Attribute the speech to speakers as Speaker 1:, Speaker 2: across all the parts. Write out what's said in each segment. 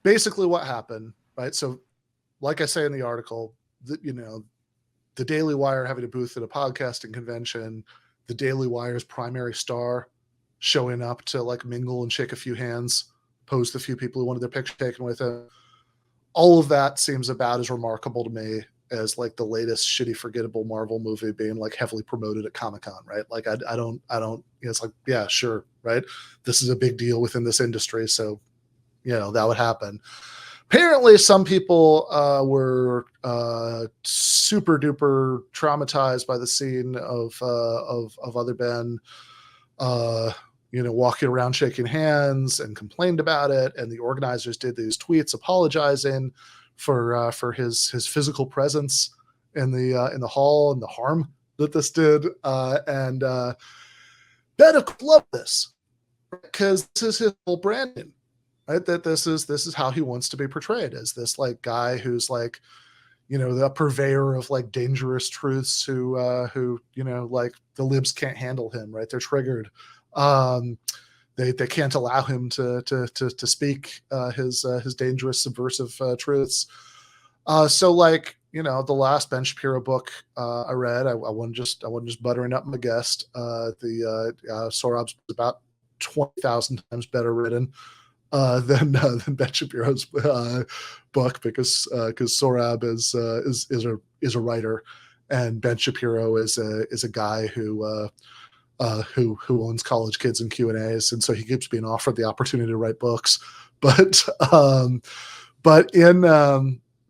Speaker 1: basically what happened, right? So like I say in the article, the Daily Wire having a booth at a podcasting convention, the Daily Wire's primary star showing up to like mingle and shake a few hands, pose the few people who wanted their picture taken with him. All of that seems about as remarkable to me as like the latest shitty, forgettable Marvel movie being like heavily promoted at Comic-Con, right? Like I don't, it's like, yeah, sure. Right. This is a big deal within this industry. So, that would happen. Apparently some people were super duper traumatized by the scene of other Ben, walking around shaking hands and complained about it. And the organizers did these tweets apologizing for his physical presence in the hall and the harm that this did. And Ben loved this because this is his whole branding, right? That this is how he wants to be portrayed, as this like guy who's like, the purveyor of like dangerous truths who like the libs can't handle him, right? They're triggered. They can't allow him to speak his dangerous subversive truths. So like, the last Ben Shapiro book I read, I wasn't just buttering up my guest. The Sorab's was about 20,000 times better written than Ben Shapiro's book, because Sorab is a writer, and Ben Shapiro is a guy who owns college kids and Q&As, and so he keeps being offered the opportunity to write books. But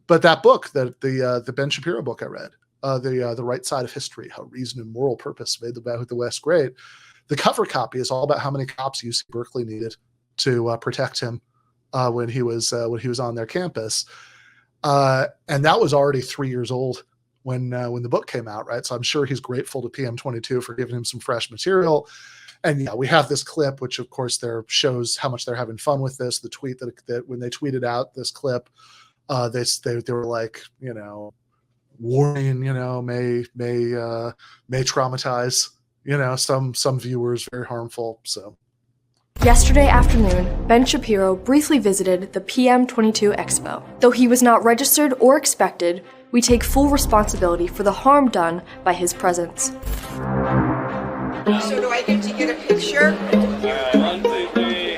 Speaker 1: that book, the Ben Shapiro book I read, the Right Side of History: How Reason and Moral Purpose Made the West Great. The cover copy is all about how many cops UC Berkeley needed to protect him when he was on their campus, and that was already 3 years old when the book came out, right? So I'm sure he's grateful to PM22 for giving him some fresh material. And yeah, we have this clip, which of course shows how much they're having fun with this. The tweet that when they tweeted out this clip, they were like, warning, may traumatize, some viewers, very harmful. So
Speaker 2: yesterday afternoon, Ben Shapiro briefly visited the PM22 Expo. Though he was not registered or expected, we take full responsibility for the harm done by his presence.
Speaker 3: So do I get to get a picture?
Speaker 4: 1, 2, 3.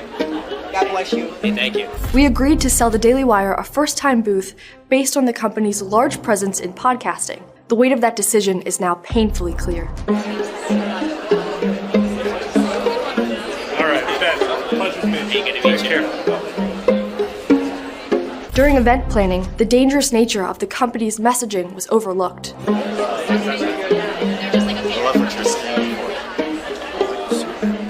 Speaker 3: God bless you.
Speaker 4: Hey, thank you.
Speaker 2: We agreed to sell the Daily Wire a first-time booth based on the company's large presence in podcasting. The weight of that decision is now painfully clear.
Speaker 4: All right, Ben, pleasure's been. Hey, good to meet you.
Speaker 2: During event planning, the dangerous nature of the company's messaging was overlooked.
Speaker 4: I love what you're saying.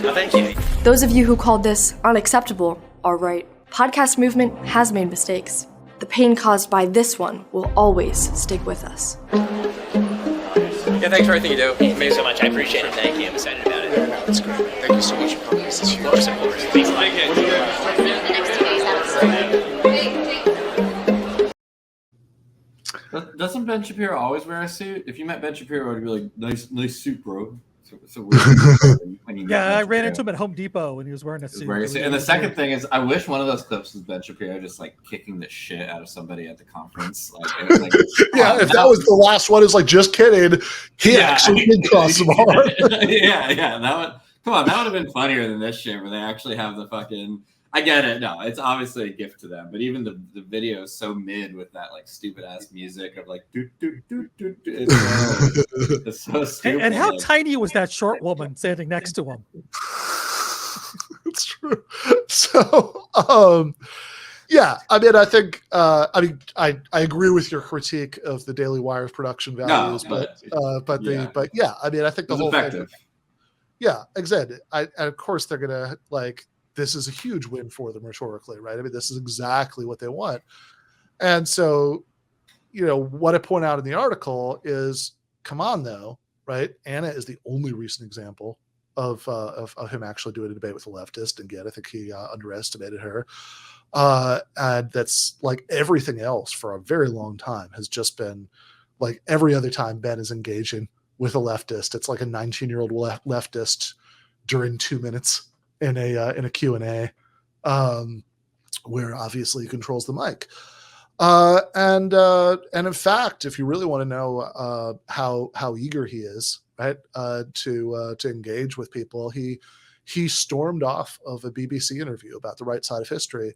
Speaker 4: Oh, thank you.
Speaker 2: Those of you who called this unacceptable are right. Podcast movement has made mistakes. The pain caused by this one will always stick with us.
Speaker 4: Yeah, thanks for everything you do. Thank you so much. I appreciate it. Thank you. I'm excited about it.
Speaker 5: Yeah, no, it's great. Thank you so much for coming. This is huge.
Speaker 4: Of course. Thanks a lot.
Speaker 6: Doesn't Ben Shapiro always wear a suit? If you met Ben Shapiro, it'd be like, nice suit, bro. So weird.
Speaker 7: Yeah, I ran into him at Home Depot when he was wearing a suit.
Speaker 6: And the second thing is, I wish one of those clips was Ben Shapiro just like kicking the shit out of somebody at the conference.
Speaker 1: Yeah, if that was the last one, it's like, just kidding. He actually did cause some harm.
Speaker 6: yeah. That would have been funnier than this shit where they actually have the fucking. I get it. No, it's obviously a gift to them, but even the video is so mid with that like stupid ass music of like do do do do. It's so stupid.
Speaker 7: And how tiny was that short woman standing next to him?
Speaker 1: It's true. So, yeah. I mean, I think. I agree with your critique of the Daily Wire's production values, but yeah. I mean, I think the whole
Speaker 6: effective.
Speaker 1: thing. Yeah, exactly. And of course, they're gonna like. This is a huge win for them rhetorically, right? I mean, this is exactly what they want. And so, what I point out in the article is, come on though, right? Anna is the only recent example of him actually doing a debate with a leftist. And I think he underestimated her. And that's like everything else for a very long time has just been like every other time Ben is engaging with a leftist, it's like a 19-year-old leftist during 2 minutes in a Q&A. where obviously he controls the mic. And in fact, if you really want to know how eager he is, right, to engage with people, he stormed off of a BBC interview about the right side of history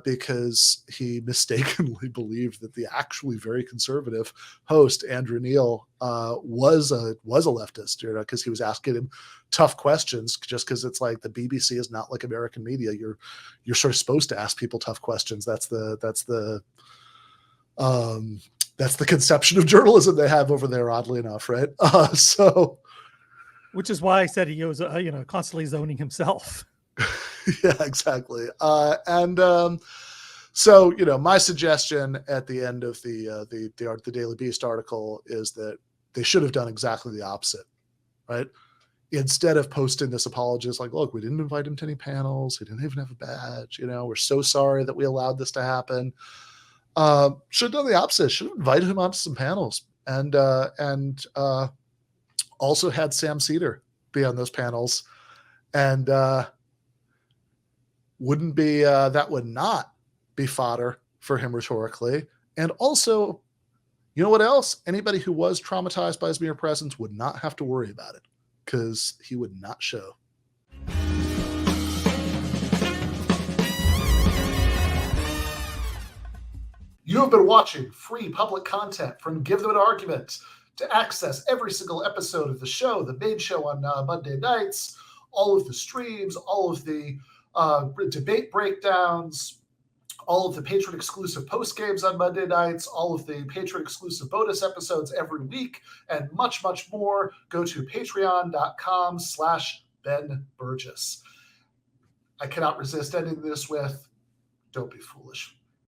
Speaker 1: because he mistakenly believed that the actually very conservative host Andrew Neil was a leftist, you know, because he was asking him tough questions. Just because it's like the BBC is not like American media, you're sort of supposed to ask people tough questions. That's the conception of journalism they have over there, oddly enough, right? So,
Speaker 7: which is why I said he was, constantly zoning himself.
Speaker 1: Yeah, exactly. So, you know, my suggestion at the end of the Daily Beast article is that they should have done exactly the opposite, right? Instead of posting this apology, it's like, look, we didn't invite him to any panels. He didn't even have a badge. You know, we're so sorry that we allowed this to happen. Should have done the opposite. Should have invited him onto some panels and also had Sam Cedar be on those panels. And that would not be fodder for him rhetorically. And also, you know what else? Anybody who was traumatized by his mere presence would not have to worry about it because he would not show. You have been watching free public content from Give Them an Argument. To access every single episode of the show, the main show on Monday nights, all of the streams, all of the debate breakdowns, all of the patron-exclusive post-games on Monday nights, all of the patron-exclusive bonus episodes every week, and much, much more, go to patreon.com/Ben Burgis. I cannot resist ending this with, don't be foolish.